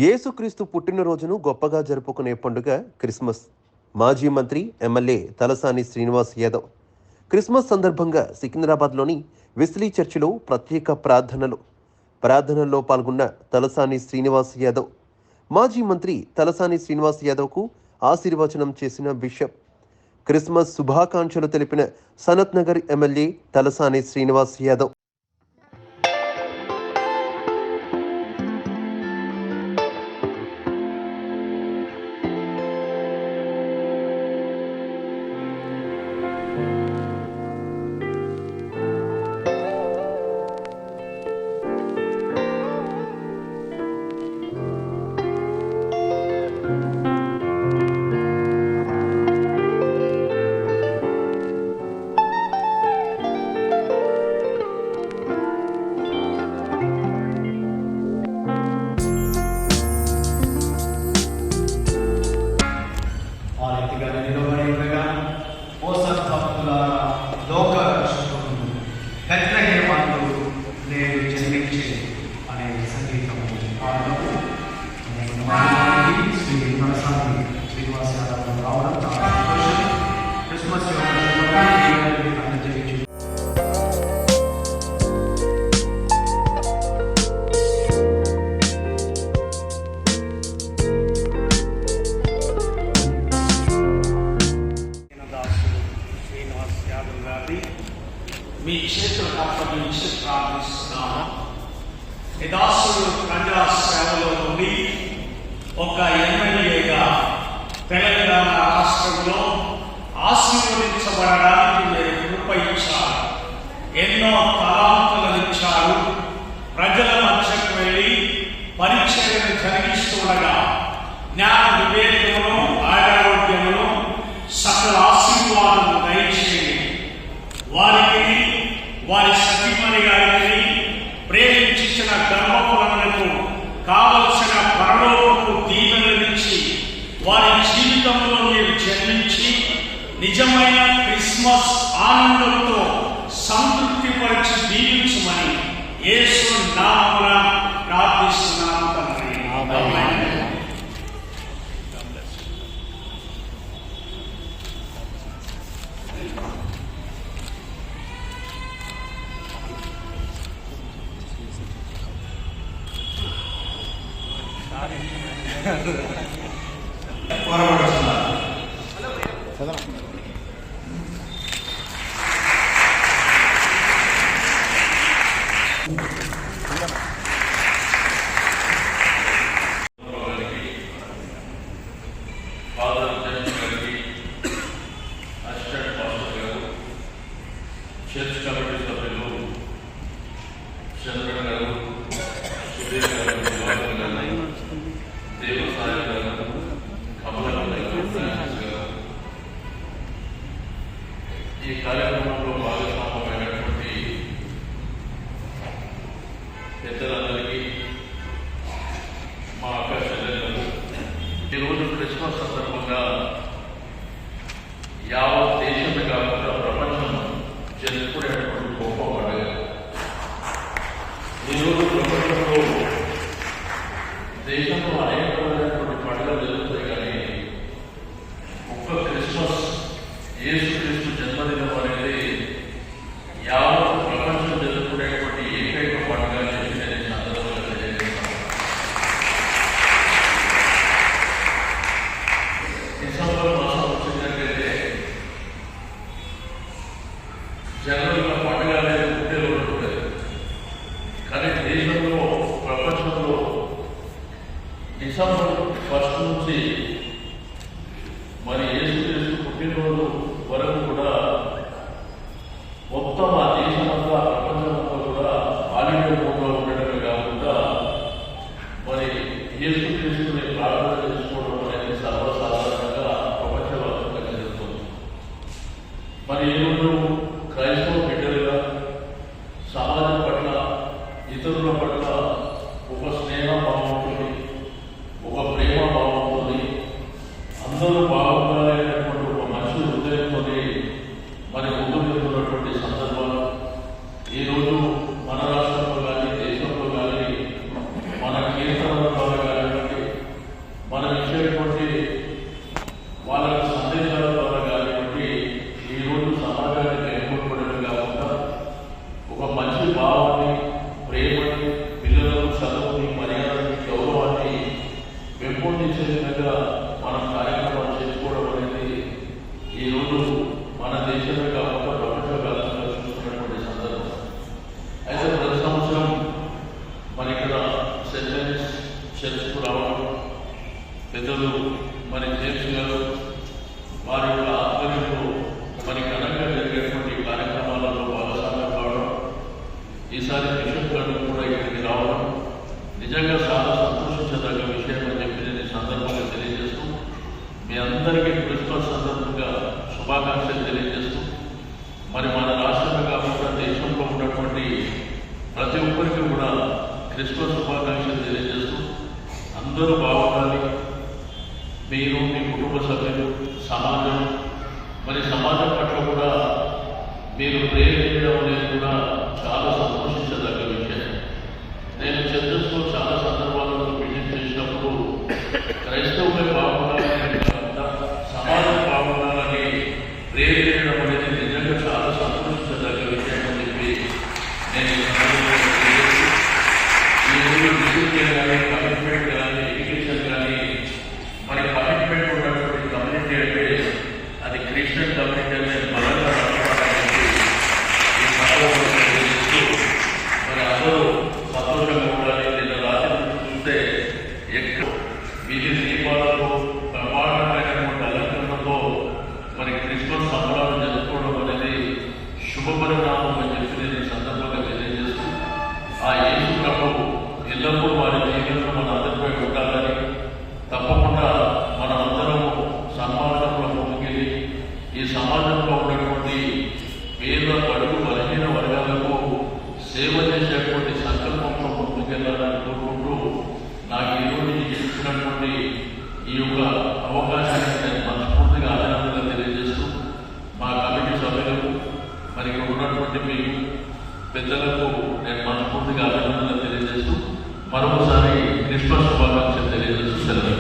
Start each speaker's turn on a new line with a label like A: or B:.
A: యేసుక్రీస్తు పుట్టినరోజును గొప్పగా జరుపుకునే పండుగ క్రిస్మస్. మాజీ మంత్రి, ఎమ్మెల్యే తలసాని శ్రీనివాస్ యాదవ్ క్రిస్మస్ సందర్భంగా సికింద్రాబాద్లోని వెస్లీ చర్చిలో ప్రత్యేక ప్రార్థనల్లో పాల్గొన్న తలసాని శ్రీనివాస్ యాదవ్ మాజీ మంత్రి తలసాని శ్రీనివాస్ యాదవ్కు ఆశీర్వచనం చేసిన బిషప్. క్రిస్మస్ శుభాకాంక్షలు తెలిపిన సనత్ నగర్ ఎమ్మెల్యే తలసాని శ్రీనివాస్ యాదవ్.
B: మీ చేతులకు అప్పగించి ప్రార్థిస్తున్నాను. దాసుడు ప్రజా సేవలో నుండి ఒక ఎమ్మెల్యేగా తెలంగాణ రాష్ట్రంలో ఆశీర్వదించబడడానికి మీరు కృప ఇచ్చారు. ఎన్నో తలాంతులను ఇచ్చారు. ప్రజల మధ్యకు వెళ్ళి పరిచర్యను జరిగిస్తుండగా జ్ఞాన వివేకమును, ఆరోగ్యమును, సకల ఆశీర్వాదము దయచేయండి. వారికి, వారి సతీమణి గారికి ప్రేమించిన గర్భఫలములకు కావలసిన పరలోకపు దీవెనలిచ్చి వారి జీవితంలో మీరు జన్మించి నిజమైన క్రిస్మస్ ఆనందంతో సంతృప్తిపరిచి దీవించమని యేసు నామమున ప్రార్థిస్తున్నాను తండ్రి. ఆమేన్.
C: చర్చ్ కమిటీ సభ్యులు చంద్రన్ గారు, సుధీర్ గారు, దేవసాయి గారు, కమలం గారు, ఈ కార్యక్రమంలో భాగస్వామ్యమైనటువంటి పెద్దలందరికీ, మా అక్క చెల్లెళ్ళకు, ఈరోజు క్రిస్మస్ సందర్భంగా యావత్ దేశమే కాకుండా ప్రపంచం జరుపుకునేటువంటి గొప్ప పండుగ. ఈరోజు ప్రపంచంలో దేశంలో అనేకమైనటువంటి పండుగలు జరుగుతాయి, కానీ ఒక్క క్రిస్మస్, యేసుక్రీస్తు జన్మదినం అనేది యావత్ ప్రపంచం జరుపుకునేటువంటి ఏకైక పండుగ అని చెప్పి నేను సందర్భంగా తెలియజేస్తాను. డిసెంబర్ మాసం వచ్చినట్లయితే జనరల్గా పండుగ అనేది ఉంటే రోజు ఉంటుంది, కానీ దేశంలో, ప్రపంచంలో డిసెంబర్ 1 నుంచి మరి యేసుక్రీస్తు పుట్టినరోజు వరకు కూడా మొత్తం ఆ దేశమంతా, ప్రపంచమంతా కూడా హాలిడే మోడ్లో ఉండటమే కాకుండా మరి యేసుక్రీస్తుని ప్రార్థన చేసుకోవడం అనేది సర్వసాధారణంగా ప్రపంచవ్యాప్తంగా జరుగుతుంది. మరి ఈరోజు క్రైస్తవ బిడ్డలుగా సమాజం పట్ల, ఇతరుల పట్ల ఒక స్నేహ భావం ఉంటుంది, ఒక ప్రేమ భావం ఉంటుంది, అందరూ బాగుండాలనేటువంటి ఒక మంచి హృదయంతో మరి ముందుకు వెళ్తున్నటువంటి సందర్భాలు ఈరోజు మన రాష్ట్రంలో కానీ, దేశంలో కానీ, మన కీర్తనల ద్వారా కానివ్వండి, చర్చకు రావడం, పెద్దలు మరి జేమ్స్ గారు వారి యొక్క ఆధ్వర్యంలో మరి ఘనంగా జరిగేటువంటి కార్యక్రమాలలో భాగస్వామ్యం కావడం, ఈసారి బిషప్ గారు కూడా ఇక్కడికి రావడం నిజంగా చాలా సంతోషించదగ్గ విషయం అని చెప్పి నేను ఈ సందర్భంగా తెలియజేస్తూ, మీ అందరికీ క్రిస్మస్ సందర్భంగా శుభాకాంక్షలు తెలియజేస్తూ, మరి మన రాష్ట్రంలో కాకుండా దేశంలో ఉన్నటువంటి ప్రతి ఒక్కరికి కూడా క్రిస్మస్ శుభాకాంక్షలు తెలియజేస్తూ, అందరూ బాగుండాలి. మీరు, మీ కుటుంబ సభ్యులు, సమాజం, మరి సమాజం పట్ల కూడా మీరు ప్రేరేపించడం అనేది కూడా చాలా సంతోషించదగ్గ విషయం. నేను చర్చస్లో చాలా సందర్భాలలో విజిట్ చేసినప్పుడు క్రైస్తవులే బాగుండాలని కాకుండా సమాజం బాగుండాలని ప్రేరేపించడం అనేది నిజంగా చాలా సంతోషించదగ్గ విషయం అని చెప్పి నేను ఈ రోజు డిసిప్లిన్ కానీ, కమిట్మెంట్ కానీ, ఎడ్యుకేషన్ కానీ, మరి కమిట్మెంట్ ఉన్నటువంటి కమ్యూనిటీ అంటే అది క్రిస్టియన్ కమ్యూనిటీ అనేది బలంగా నడపాలని ఈ సందర్భంగా తెలియజేస్తూ, మరి అందరూ సంతోషంగా ఉండాలి. నిన్న రాత్రి చూస్తే ఎక్కువ వీధి దీపాలతో ప్రమాణమైనటువంటి అలంకరణతో మరి క్రిస్మస్ సంబరాలు జరుపుకోవడం అనేది శుభ పరిణామం అని చెప్పి నేను ఈ సందర్భంగా తెలియజేస్తూ, ఆ యేసు ప్రభువు ఎల్లప్పుడూ వారి జీవితంలో మన అందరిపై ఉండాలని, తప్పకుండా మన అందరము సమాజంలో ముందుకెళ్ళి ఈ సమాజంలో ఉన్నటువంటి పేద, బడుగు, బలహీన వర్గాలకు సేవ చేసేటువంటి సంకల్పంలో ముందుకెళ్లాలని కోరుకుంటూ, నాకు ఈరోజు ఇచ్చినటువంటి ఈ యొక్క అవకాశాన్ని నేను మనస్ఫూర్తిగా అభినందనలు తెలియజేస్తూ, మా కమిటీ సభ్యులకు మరి ఇక్కడ ఉన్నటువంటి మీ పెద్దలకు నేను మనస్ఫూర్తిగా అభినందనలు తెలియజేస్తూ, మరొకసారి క్రిస్మస్ శుభాకాంక్షలు తెలియజేస్తూ సెలవు.